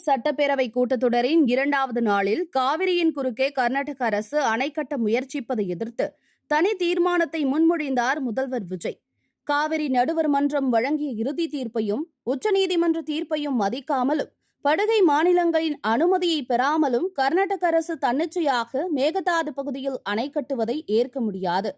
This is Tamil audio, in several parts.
சட்டப்பேரவை கூட்டத்தொடரின் 2வது நாளில் காவிரியின் குறுக்கே கர்நாடக அரசு அணை கட்ட முயற்சிப்பதை எதிர்த்து தனி தீர்மானத்தை முன்மொழிந்தார் முதல்வர் விஜய். காவிரி நடுவர் மன்றம் வழங்கிய இறுதி தீர்ப்பையும் உச்சநீதிமன்ற தீர்ப்பையும் மதிக்காமலும் படுகை மாநிலங்களின் அனுமதியை பெறாமலும் கர்நாடக அரசு தன்னிச்சையாக மேகதாது பகுதியில் அணை கட்டுவதை ஏற்க முடியாது.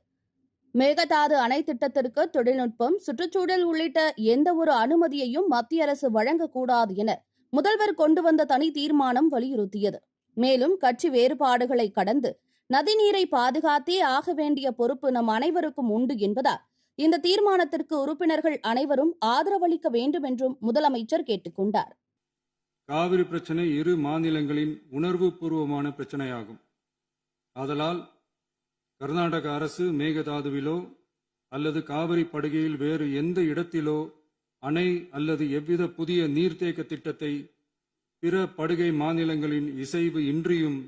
மேகதாது அணை திட்டத்திற்கு தொழில்நுட்பம், சுற்றுச்சூழல் உள்ளிட்ட எந்தவொரு அனுமதியையும் மத்திய அரசு வழங்கக்கூடாது என முதல்வர் கொண்டு வந்த தனி தீர்மானம் வலியுறுத்தியது. மேலும் கட்சி வேறுபாடுகளை கடந்து நதிநீரை பாதுகாத்தே ஆக வேண்டிய பொறுப்பு நம் அனைவருக்கும் உண்டு என்பதால் இந்த தீர்மானத்திற்கு உறுப்பினர்கள் அனைவரும் ஆதரவளிக்க வேண்டும் என்றும் முதலமைச்சர் கேட்டுக் கொண்டார். காவிரி பிரச்சினை இரு மாநிலங்களின் உணர்வு பூர்வமான பிரச்சனையாகும். ஆதலால் கர்நாடக அரசு மேகதாதுவிலோ அல்லது காவிரி படுகையில் வேறு எந்த இடத்திலோ அணை அல்லது எவ்வித புதிய நீர்த்தேக்க திட்டத்தை பிற படுகை மாநிலங்களின் இசைவு இன்றியும்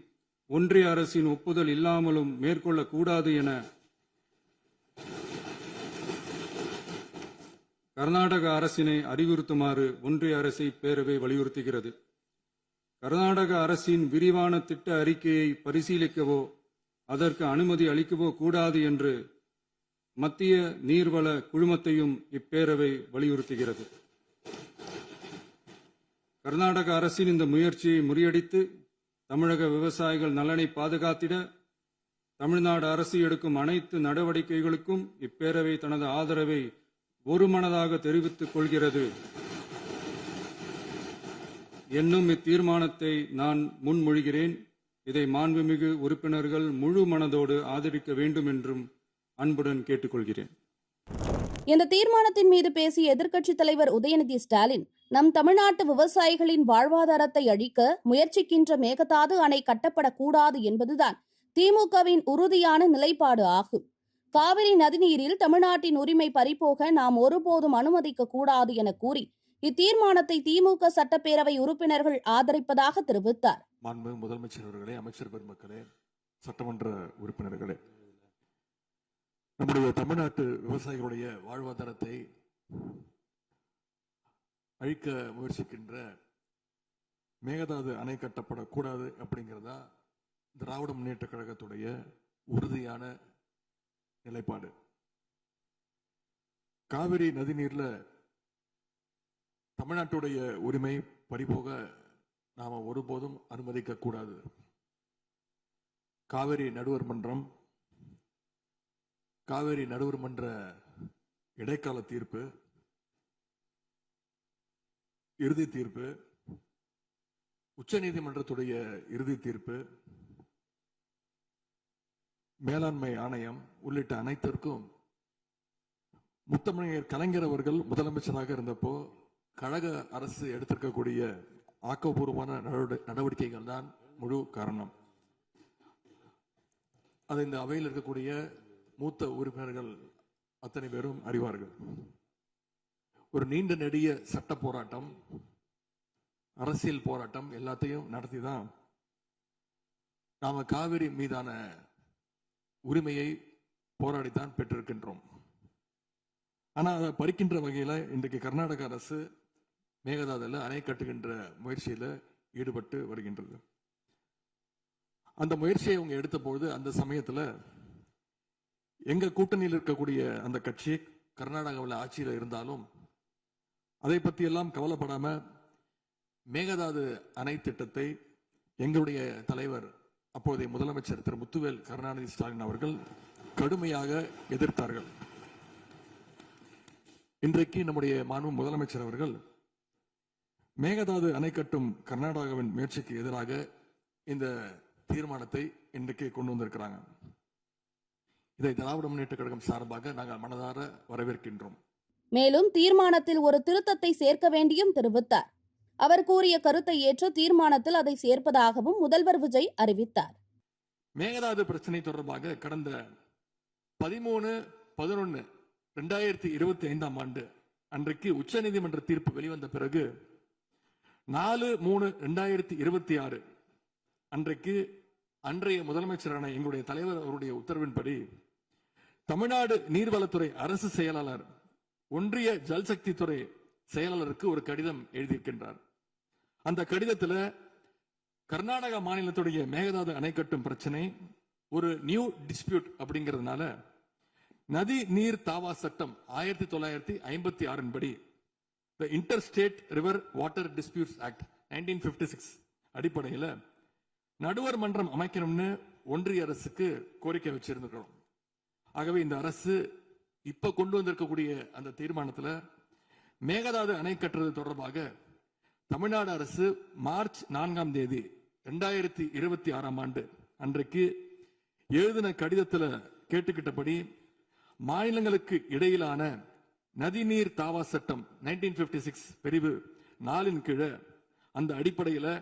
ஒன்றிய அரசின் ஒப்புதல் இல்லாமலும் மேற்கொள்ளக்கூடாது என கர்நாடக அரசினை அறிவுறுத்துமாறு ஒன்றிய அரசை பேரவை வலியுறுத்துகிறது. கர்நாடக அரசின் விரிவான திட்ட அறிக்கையை பரிசீலிக்கவோ அதற்கு அனுமதி அளிக்கவோ கூடாது என்று மத்திய நீர்வள குழுமத்தையும் இப்பேரவை வலியுறுத்துகிறது. கர்நாடக அரசின் இந்த முயற்சியை முறியடித்து தமிழக விவசாயிகள் நலனை பாதுகாத்திட தமிழ்நாடு அரசு எடுக்கும் அனைத்து நடவடிக்கைகளுக்கும் இப்பேரவை தனது ஆதரவை ஒருமனதாக தெரிவித்துக் கொள்கிறது என்னும் இத்தீர்மானத்தை நான் முன்மொழிகிறேன். இதை மாண்புமிகு உறுப்பினர்கள் முழு மனதோடு ஆதரிக்க வேண்டும் என்றும் அன்புடன் கேட்டுக்கொள்கிறேன். இந்த தீர்மானத்தின் மீது பேசிய எதிர்க்கட்சித் தலைவர் உதயநிதி ஸ்டாலின், நம் தமிழ்நாட்டு விவசாயிகளின் வாழ்வாதாரத்தை அழிக்க முயற்சிக்கின்ற மேகதாது அணை கட்டப்படக்கூடாது என்பதுதான் திமுகவின் உறுதியான நிலைப்பாடு ஆகும். காவிரி நதிநீரில் தமிழ்நாட்டின் உரிமை பறிபோக நாம் ஒருபோதும் அனுமதிக்க கூடாது என கூறி இத்தீர்மானத்தை திமுக சட்டப்பேரவை உறுப்பினர்கள் ஆதரிப்பதாக தெரிவித்தார். மாண்புமிகு முதலமைச்சர் அவர்களே, அமைச்சர் பெருமக்களே, சட்டமன்ற உறுப்பினர்களே, நம்முடைய தமிழ்நாட்டு விவசாயிகளுடைய வாழ்வாதாரத்தை அழிக்க முயற்சிக்கின்ற மேகதாது அணை கட்டப்படக்கூடாது அப்படிங்கிறதா திராவிட முன்னேற்ற கழகத்துடைய உறுதியான நிலைப்பாடு. காவிரி நதிநீர்ல தமிழ்நாட்டுடைய உரிமை பறிபோக நாம ஒருபோதும் அனுமதிக்க கூடாது. காவிரி நடுவர் மன்றம், காவிரி நடுவர் மன்ற இடைக்கால தீர்ப்பு, இறுதி தீர்ப்பு, உச்சநீதிமன்றத்துடைய இறுதி தீர்ப்பு, மேலாண்மை ஆணையம் உள்ளிட்ட அனைத்திற்கும் முத்தமிழர் கலைஞர் அவர்கள் முதலமைச்சராக இருந்தப்போ கழக அரசு எடுத்திருக்கக்கூடிய ஆக்கப்பூர்வமான நடவடிக்கைகள் தான் முழு காரணம். அதை இந்த அவையில் இருக்கக்கூடிய மூத்த உறுப்பினர்கள் அத்தனை பேரும் அறிவார்கள். ஒரு நீண்ட நெடிய சட்ட போராட்டம், அரசியல் போராட்டம் எல்லாத்தையும் நடத்திதான் நாம காவிரி மீதான உரிமையை போராடித்தான் பெற்றிருக்கின்றோம். ஆனா அதை பறிக்கின்ற வகையில இன்றைக்கு கர்நாடக அரசு மேகதாதுல அணை கட்டுகின்ற முயற்சியில ஈடுபட்டு வருகின்றது. அந்த முயற்சியை அவங்க எடுத்த பொழுது அந்த சமயத்துல எங்க கூட்டணியில் இருக்கக்கூடிய அந்த கட்சி கர்நாடகாவில் ஆட்சியில் இருந்தாலும் அதை பத்தி எல்லாம் கவலைப்படாம மேகதாது அணை திட்டத்தை எங்களுடைய தலைவர் அப்போதைய முதலமைச்சர் திரு முத்துவேல் கருணாநிதி ஸ்டாலின் அவர்கள் கடுமையாக எதிர்த்தார்கள். இன்றைக்கு நம்முடைய மாண்பு முதலமைச்சர் அவர்கள் மேகதாது அணை கட்டும் கர்நாடகாவின் முயற்சிக்கு எதிராக இந்த தீர்மானத்தை இன்றைக்கு கொண்டு வந்திருக்கிறாங்க. இதை திராவிட முன்னேற்ற கழகம் சார்பாக நாங்கள் மனதார வரவேற்கின்றோம். மேலும் தீர்மானத்தில் ஒரு திருத்தத்தை சேர்க்க வேண்டியும் தெரிவித்தார். அவர் கூறிய கருத்தை ஏற்று தீர்மானத்தில் அதை சேர்ப்பதாகவும் முதல்வர் விஜய் அறிவித்தார். மேகதாது பிரச்சனை தொடர்பாக கடந்த 13/11/2025 ஆண்டு அன்றைக்கு உச்சநீதிமன்ற தீர்ப்பு வெளிவந்த பிறகு 4/3/2026 அன்றைக்கு அன்றைய முதலமைச்சரான எங்களுடைய தலைவர் அவருடைய உத்தரவின்படி தமிழ்நாடு நீர்வளத்துறை அரசு செயலாளர் ஒன்றிய ஜல்சக்தி துறை செயலாளருக்கு ஒரு கடிதம் எழுதியிருக்கின்றார். அந்த கடிதத்துல கர்நாடக மாநிலத்துடைய மேகதாது அணை கட்டும் பிரச்சனை ஒரு நியூ டிஸ்பியூட் அப்படிங்கிறதுனால நதி நீர் தாவா சட்டம் 1956 படி த inter state river water disputes act 1956 அடிப்படையில் நடுவர் மன்றம் அமைக்கணும்னு ஒன்றிய அரசுக்கு கோரிக்கை வச்சிருக்கிறோம். ஆகவே இந்த அரசு இப்ப கொண்டு வந்திருக்கக்கூடிய அந்த தீர்மானத்துல மேகதாது அணை கட்டுறது தொடர்பாக தமிழ்நாடு அரசு மார்ச் 4ஆம் தேதி 2026ஆம் ஆண்டு அன்றைக்கு எழுதின கடிதத்தில் கேட்டுக்கிட்டபடி மாநிலங்களுக்கு இடையிலான நதிநீர் தாவா சட்டம் 1956 பிரிவு 4 கீழே அந்த அடிப்படையில்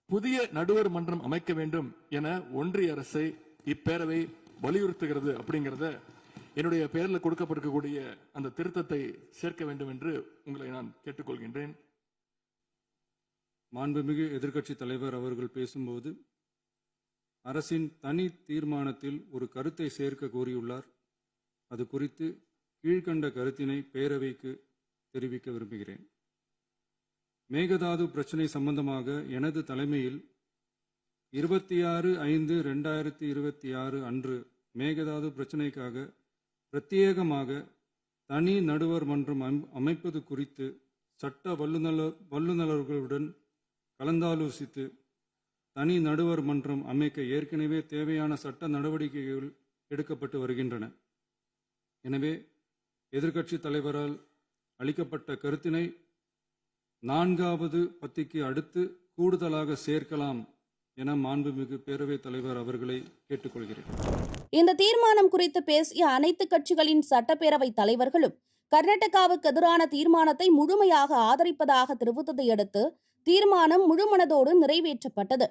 புதிய நடுவர் மன்றம் அமைக்க வேண்டும் என ஒன்றிய அரசை இப்பேரவை வலியுறுத்துகிறது அப்படிங்கிறத என்னுடைய பெயரில் கொடுக்கப்பட்டிருக்கக்கூடிய அந்த திருத்தத்தை சேர்க்க வேண்டும் என்று உங்களை நான் கேட்டுக்கொள்கின்றேன். மாண்புமிகு எதிர்க்கட்சி தலைவர் அவர்கள் பேசும்போது அரசின் தனி தீர்மானத்தில் ஒரு கருத்தை சேர்க்க கோரியுள்ளார். அது குறித்து கீழ்கண்ட கருத்தினை பேரவைக்கு தெரிவிக்க விரும்புகிறேன். மேகதாது பிரச்சினை சம்பந்தமாக எனது தலைமையில் 26/5/2026 அன்று மேகதாது பிரச்சினைக்காக பிரத்யேகமாக தனி நடுவர் மன்றம் அமைப்பது குறித்து சட்ட வல்லுநர்களுடன் கலந்தாலோசித்து தனி நடுவர் மன்றம் அமைக்க ஏற்கனவே தேவையான சட்ட நடவடிக்கைகள் எடுக்கப்பட்டு வருகின்றன. எனவே எதிர்க்கட்சி தலைவரால் அளிக்கப்பட்ட கருத்தினை 4வது பத்திக்கு அடுத்து கூடுதலாக சேர்க்கலாம் என மாண்புமிகு பேரவைத் தலைவர் அவர்களை கேட்டுக்கொள்கிறேன். இந்த தீர்மானம் குறித்து பேசிய அனைத்து கட்சிகளின் சட்டப்பேரவை தலைவர்களும் கர்நாடகாவுக்கு எதிரான தீர்மானத்தை முழுமையாக ஆதரிப்பதாக தெரிவித்ததை அடுத்து தீர்மானம் முழுமனதோடு நிறைவேற்றப்பட்டது.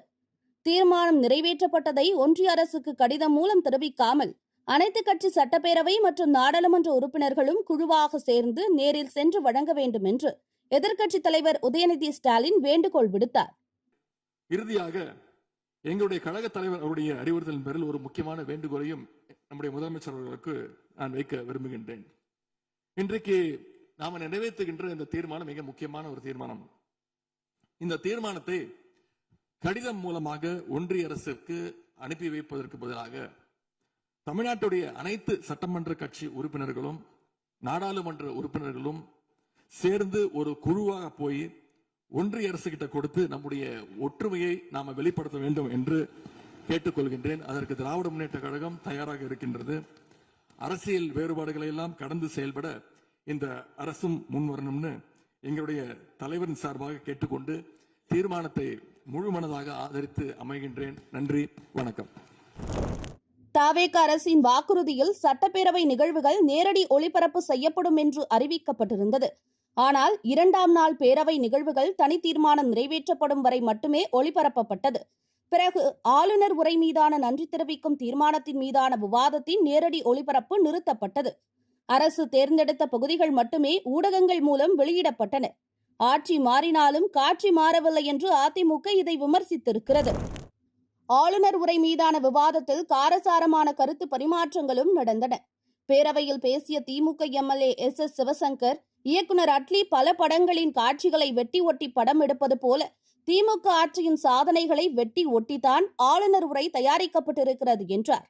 தீர்மானம் நிறைவேற்றப்பட்டதை ஒன்றிய அரசுக்கு கடிதம் மூலம் தெரிவிக்காமல் அனைத்து கட்சி சட்டப்பேரவை மற்றும் நாடாளுமன்ற உறுப்பினர்களும் குழுவாக சேர்ந்து நேரில் சென்று வழங்க வேண்டும் என்று எதிர்க்கட்சித் தலைவர் உதயநிதி ஸ்டாலின் வேண்டுகோள் விடுத்தார். இறுதியாக எங்களுடைய கழக தலைவர் அவருடைய அறிவுறுத்தலின் பேரில் ஒரு முக்கியமான வேண்டுகோளையும் நம்முடைய முதலமைச்சர் அவர்களுக்கு நான் வைக்க விரும்புகின்றேன். இன்றைக்கு நாம நிறைவேற்றுகின்ற இந்த தீர்மானம் மிக முக்கியமான ஒரு தீர்மானம். இந்த தீர்மானத்தை கடிதம் மூலமாக ஒன்றிய அரசுக்கு அனுப்பி வைப்பதற்கு பதிலாக தமிழ்நாட்டுடைய அனைத்து சட்டமன்ற கட்சி உறுப்பினர்களும் நாடாளுமன்ற உறுப்பினர்களும் சேர்ந்து ஒரு குழுவாக போய் ஒன்றிய அரசு கிட்ட கொடுத்து நம்முடைய ஒற்றுமையை நாம வெளிப்படுத்த வேண்டும் என்று கேட்டுக்கொள்கின்றேன். அதற்கு திராவிட முன்னேற்ற கழகம் தயாராக இருக்கின்றது. அரசியல் வேறுபாடுகளை எல்லாம் கடந்து செயல்பட இந்த அரசும் முன்வரணும்னு எங்களுடைய தலைவரின் சார்பாக கேட்டுக்கொண்டு தீர்மானத்தை முழுமனதாக ஆதரித்து அமைகின்றேன். நன்றி, வணக்கம். தாவேக அரசின் வாக்குறுதியில் சட்டப்பேரவை நிகழ்வுகள் நேரடி ஒளிபரப்பு செய்யப்படும் என்று அறிவிக்கப்பட்டிருந்தது. ஆனால் 2ஆம் நாள் பேரவை நிகழ்வுகள் தனி தீர்மானம் நிறைவேற்றப்படும் வரை மட்டுமே ஒளிபரப்பப்பட்டது. பிறகு ஆளுநர் உரை மீதான நன்றி தெரிவிக்கும் தீர்மானத்தின் மீதான விவாதத்தின் நேரடி ஒளிபரப்பு நிறுத்தப்பட்டது. அரசு தேர்ந்தெடுத்த பகுதிகள் மட்டுமே ஊடகங்கள் மூலம் வெளியிடப்பட்டன. ஆட்சி மாறினாலும் காட்சி மாறவில்லை என்று அதிமுக இதை விமர்சித்திருக்கிறது. ஆளுநர் உரை மீதான விவாதத்தில் காரசாரமான கருத்து பரிமாற்றங்களும் நடந்தன. பேரவையில் பேசிய திமுக எம்எல்ஏ எஸ். சிவசங்கர், இயக்குனர் அட்லி பல படங்களின் காட்சிகளை வெட்டி ஒட்டி படம் எடுப்பது போல திமுக ஆட்சியின் சாதனைகளை வெட்டி ஒட்டித்தான் ஆளுநர் உரை தயாரிக்கப்பட்டிருக்கிறது என்றார்.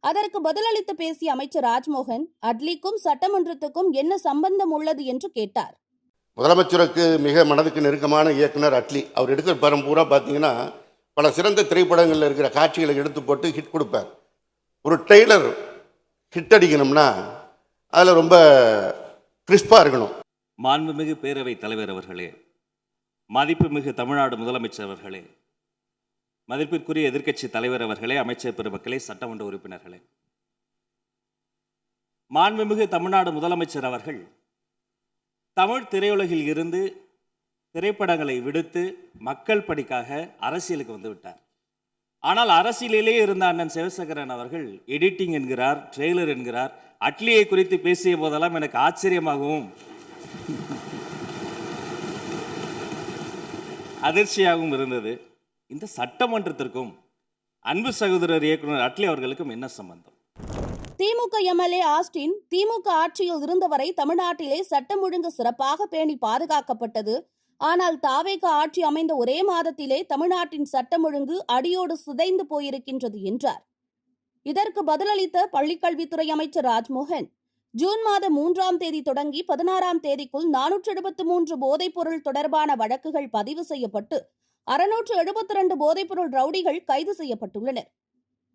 அதற்கு பதிலளித்து பேசிய அமைச்சர் ராஜ்மோகன், அட்லிக்கும் சட்டமன்றத்துக்கும் என்ன சம்பந்தம் உள்ளது என்று கேட்டார். முதலமைச்சருக்கு மிக மனதுக்கு நெருக்கமான இயக்குனர் அட்லி, அவர் எடுக்கிற படம் பூரா பார்த்தீங்கன்னா பல சிறந்த திரைப்படங்களில் இருக்கிற காட்சிகளை எடுத்து போட்டு ஹிட் கொடுப்பார். ஒரு ட்ரெய்லர் ஹிட் அடிக்கணும்னா அதில் ரொம்ப கிறிஸ்பாக இருக்கணும். மாண்புமிகு பேரவைத் தலைவர் அவர்களே, மதிப்புமிகு தமிழ்நாடு முதலமைச்சர் அவர்களே, மதிப்பிற்குரிய எதிர்க்கட்சி தலைவர் அவர்களே, அமைச்சர் பெருமக்களே, சட்டமன்ற உறுப்பினர்களே, மாண்புமிகு தமிழ்நாடு முதலமைச்சர் அவர்கள் தமிழ் திரையுலகில் இருந்து திரைப்படங்களை விடுத்து மக்கள் பணிக்காக அரசியலுக்கு வந்து விட்டார். ஆனால் அரசியலிலே இருந்த அண்ணன் சிவசங்கரன் அவர்கள் எடிட்டிங் என்கிறார், ட்ரெய்லர் என்கிறார். அட்லியை குறித்து பேசிய போதெல்லாம் எனக்கு ஆச்சரியமாகவும் அதிர்ச்சியாகவும் இருந்தது. இந்த சட்டமன்றத்திற்கும் அன்பு சகோதரர் இயக்குனர் அட்லி அவர்களுக்கும் என்ன சம்பந்தம்? திமுக எம்எல்ஏ ஆஸ்டின், திமுக ஆட்சியில் இருந்தவரை தமிழ்நாட்டிலே சட்டம் ஒழுங்கு சிறப்பாக பேணி பாதுகாக்கப்பட்டது. ஆனால் தாவேக ஆட்சி அமைந்த ஒரே மாதத்திலே தமிழ்நாட்டின் சட்டம் ஒழுங்கு அடியோடு சிதைந்து போயிருக்கின்றது என்றார். இதற்கு பதிலளித்த பள்ளிக்கல்வித்துறை அமைச்சர் ராஜ்மோகன், ஜூன் மாதம் 3ஆம் தேதி தொடங்கி 16ஆம் தேதிக்குள் 473 போதைப்பொருள் தொடர்பான வழக்குகள் பதிவு செய்யப்பட்டு 672 போதைப்பொருள் ரவுடிகள் கைது செய்யப்பட்டுள்ளனர்.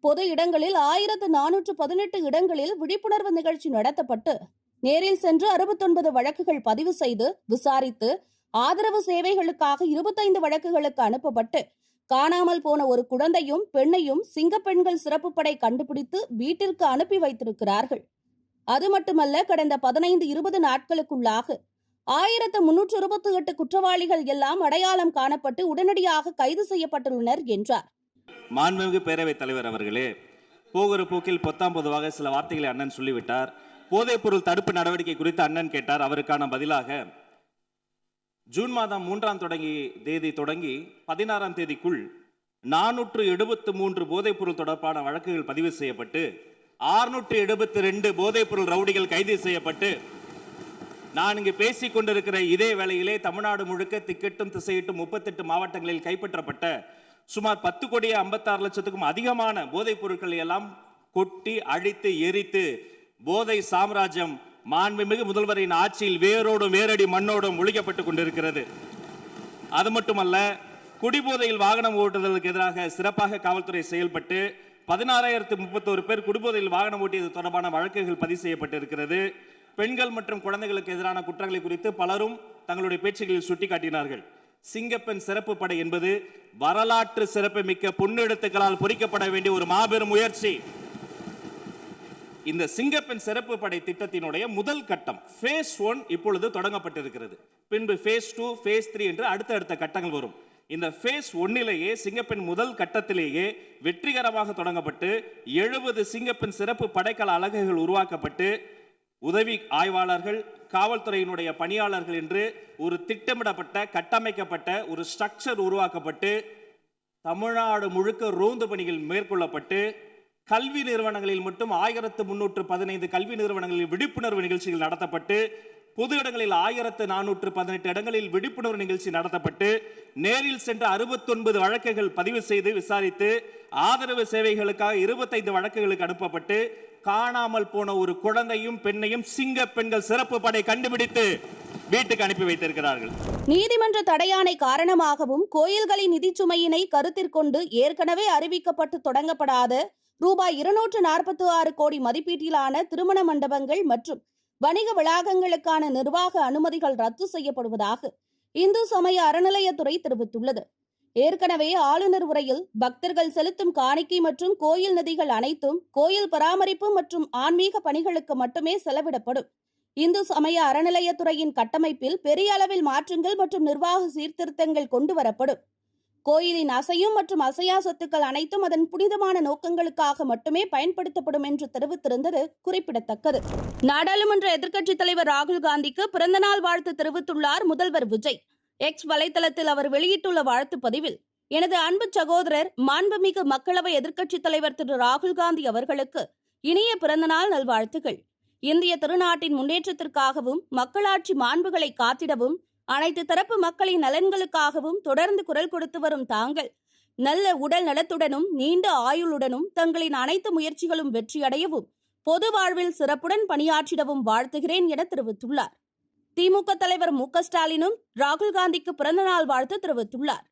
பொது இடங்களில் 1418 இடங்களில் விழிப்புணர்வு நிகழ்ச்சி நடத்தப்பட்டு நேரில் சென்று 69 வழக்குகள் பதிவு செய்து விசாரித்து ஆதரவு சேவைகளுக்காக 25 வழக்குகளுக்கு அனுப்பப்பட்டு காணாமல் போன ஒரு குழந்தையும் பெண்ணையும் சிங்கப்பெண்கள் சிறப்பு படை கண்டுபிடித்து வீட்டிற்கு அனுப்பி வைத்திருக்கிறார்கள். அது மட்டுமல்ல, கடந்த 15-20 நாட்களுக்குள்ளாக 1328 குற்றவாளிகள் எல்லாம் அடையாளம் காணப்பட்டு உடனடியாக கைது செய்யப்பட்டுள்ளனர் என்றார். மாண்புமிகு பேரவைத் தலைவர் அவர்களே, போகிற போக்கில் பொத்தாம் பொதுவாக சில வார்த்தைகளை அண்ணன் சொல்லிவிட்டார். போதைப்பொருள் தடுப்பு நடவடிக்கை குறித்து அண்ணன் கேட்டார். அவருக்கான பதிலாக ஜூன் மாதம் 3ஆம் தேதி தொடங்கி 16ஆம் தேதிக்குள் 473 போதைப்பொருள் தொடர்பான வழக்குகள் பதிவு செய்யப்பட்டு 672 போதைப்பொருள் ரவுடிகள் கைது செய்யப்பட்டு நான் இங்கு பேசிக் கொண்டிருக்கிற இதே வேளையிலே தமிழ்நாடு முழுக்க திக்கெட்டும் திசையிட்டும் 38 மாவட்டங்களில் கைப்பற்றப்பட்ட சுமார் 10,56,00,000க்கும் அதிகமான போதைப் பொருட்களை எல்லாம் கொட்டி அழித்து எரித்து போதை சாம்ராஜ்யம் மாண்புமிகு முதல்வரின் ஆட்சியில் வேரோடும் வேரடி மண்ணோடும் ஒழிக்கப்பட்டுக் கொண்டிருக்கிறது. அது மட்டுமல்ல, குடிபோதையில் வாகனம் ஓட்டுதலுக்கு எதிராக சிறப்பாக காவல்துறை செயல்பட்டு 16,031 பேர் குடிபோதையில் வாகனம் ஓட்டியது தொடர்பான வழக்குகள் பதிவு செய்யப்பட்டிருக்கிறது. பெண்கள் மற்றும் குழந்தைகளுக்கு எதிரான குற்றங்களை குறித்து பலரும் தங்களுடைய பேச்சுகளில் சுட்டிக்காட்டினார்கள். சிங்கப்பெண் சிறப்பு படை என்பது வரலாற்று சிறப்பு மிக்க பொன்னெழுத்துக்களால் பொறிக்கப்பட வேண்டிய ஒரு மாபெரும் முயற்சி. இந்த சிங்கப்பெண் சிறப்பு படை திட்டத்தினுடைய முதல் கட்டம் phase 1 இப்பொழுது தொடங்கப்பட்டிருக்கிறது. பின்பு phase 2, phase 3 என்று அடுத்தடுத்த கட்டங்கள் வரும். இந்த phase 1லேயே சிங்கப்பெண் முதல் கட்டத்திலேயே வெற்றிகரமாக தொடங்கப்பட்டு 70 சிங்கப்பெண் சிறப்பு படைக்கல அலகுகள் உருவாக்கப்பட்டு உதவி ஆய்வாளர்கள், காவல்துறையினுடைய பணியாளர்கள் என்று ஒரு திட்டமிடப்பட்ட கட்டமைக்கப்பட்ட ஒரு ஸ்ட்ரக்சர் உருவாக்கப்பட்டு தமிழ்நாடு முழுக்க ரோந்து பணிகள் மேற்கொள்ளப்பட்டு கல்வி நிறுவனங்களில் மட்டும் 1315 கல்வி நிறுவனங்களில் விழிப்புணர்வு நிகழ்ச்சிகள் நடத்தப்பட்டு பொது இடங்களில் 1418 இடங்களில் விழிப்புணர்வு நிகழ்ச்சி நடத்தப்பட்டு நேரில் சென்ற 69 வழக்குகள் பதிவு செய்து விசாரித்து ஆதரவு சேவைகளுக்காக 25 வழக்குகளுக்கு அனுப்பப்பட்டு காணாமல் போன ஒரு குழந்தையும் பெண்ணையும் சிங்க பெண்கள் சிறப்பு படை கண்டுபிடித்து வீட்டுக்கு அனுப்பி வைத்திருக்கிறார்கள். நீதிமன்ற தடையாணை காரணமாகவும் கோயில்களின் நிதி சுமையினை கருத்திற்கொண்டு ஏற்கனவே அறிவிக்கப்பட்டு தொடங்கப்படாத ரூபாய் 246 கோடி மதிப்பீட்டிலான திருமண மண்டபங்கள் மற்றும் வணிக வளாகங்களுக்கான நிர்வாக அனுமதிகள் ரத்து செய்யப்படுவதாக இந்து சமய அறநிலையத்துறை தெரிவித்துள்ளது. ஏற்கனவே ஆளுநர் உரையில் பக்தர்கள் செலுத்தும் காணிக்கை மற்றும் கோயில் நிதிகள் அனைத்தும் கோயில் பராமரிப்பு மற்றும் ஆன்மீக பணிகளுக்கு மட்டுமே செலவிடப்படும். இந்து சமய அறநிலையத்துறையின் கட்டமைப்பில் பெரிய அளவில் மாற்றங்கள் மற்றும் நிர்வாக சீர்திருத்தங்கள் கொண்டு வரப்படும். கோயிலின் அசையும் மற்றும் அசையா சொத்துக்கள் அனைத்தும் அதன் புனிதமான நோக்கங்களுக்காக மட்டுமே பயன்படுத்தப்படும் என்று தெரிவித்திருந்தது குறிப்பிடத்தக்கது. நாடாளுமன்ற எதிர்க்கட்சித் தலைவர் ராகுல் காந்திக்கு பிறந்தநாள் வாழ்த்து தெரிவித்துள்ளார் முதல்வர் விஜய். எக்ஸ் வலைதளத்தில் அவர் வெளியிட்டுள்ள வாழ்த்து பதிவில், எனது அன்பு சகோதரர் மாண்புமிகு மக்களவை எதிர்க்கட்சித் தலைவர் திரு ராகுல் காந்தி அவர்களுக்கு இனிய பிறந்தநாள் நல்வாழ்த்துகள். இந்திய திருநாட்டின் முன்னேற்றத்திற்காகவும் மக்களாட்சி மாண்புகளை காத்திடவும் அனைத்து தரப்பு மக்களின் நலன்களுக்காகவும் தொடர்ந்து குரல் கொடுத்து வரும் தாங்கள் நல்ல உடல் நலத்துடனும் நீண்ட ஆயுளுடனும் தங்களின் அனைத்து முயற்சிகளும் வெற்றியடையவும் பொது வாழ்வில் சிறப்புடன் பணியாற்றிடவும் வாழ்த்துகிறேன் என தெரிவித்துள்ளார். திமுக தலைவர் மு க ஸ்டாலினும் ராகுல் காந்திக்கு பிறந்தநாள் வாழ்த்து தெரிவித்துள்ளார்.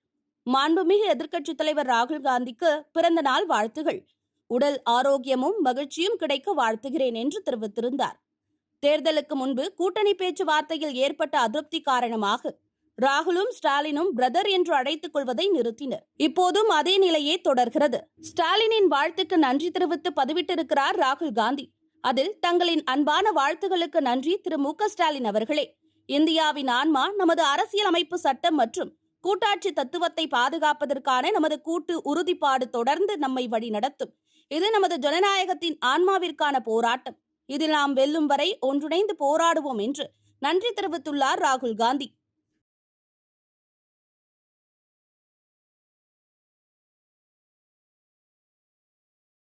மாண்புமிகு எதிர்க்கட்சித் தலைவர் ராகுல் காந்திக்கு பிறந்த நாள் வாழ்த்துகள். உடல் ஆரோக்கியமும் மகிழ்ச்சியும் கிடைக்க வாழ்த்துகிறேன் என்று தெரிவித்திருந்தார். தேர்தலுக்கு முன்பு கூட்டணி பேச்சுவார்த்தையில் ஏற்பட்ட அதிருப்தி காரணமாக ராகுலும் ஸ்டாலினும் பிரதர் என்று அழைத்துக் கொள்வதை நிறுத்தினர். இப்போதும் அதே நிலையே தொடர்கிறது. ஸ்டாலினின் வாழ்த்துக்கு நன்றி தெரிவித்து பதிவிட்டிருக்கிறார் ராகுல் காந்தி. அதில் தங்களின் அன்பான வாழ்த்துகளுக்கு நன்றி திரு மு க ஸ்டாலின் அவர்களே. இந்தியாவின் ஆன்மா நமது அரசியலமைப்பு சட்டம் மற்றும் கூட்டாட்சி தத்துவத்தை பாதுகாப்பதற்கான நமது கூட்டு உறுதிப்பாடு தொடர்ந்து நம்மை வழிநடத்தும். இது நமது ஜனநாயகத்தின் ஆன்மாவிற்கான போராட்டம். இதில் நாம் வெல்லும் வரை ஒன்றிணைந்து போராடுவோம் என்று நன்றி தெரிவித்துள்ளார் ராகுல் காந்தி.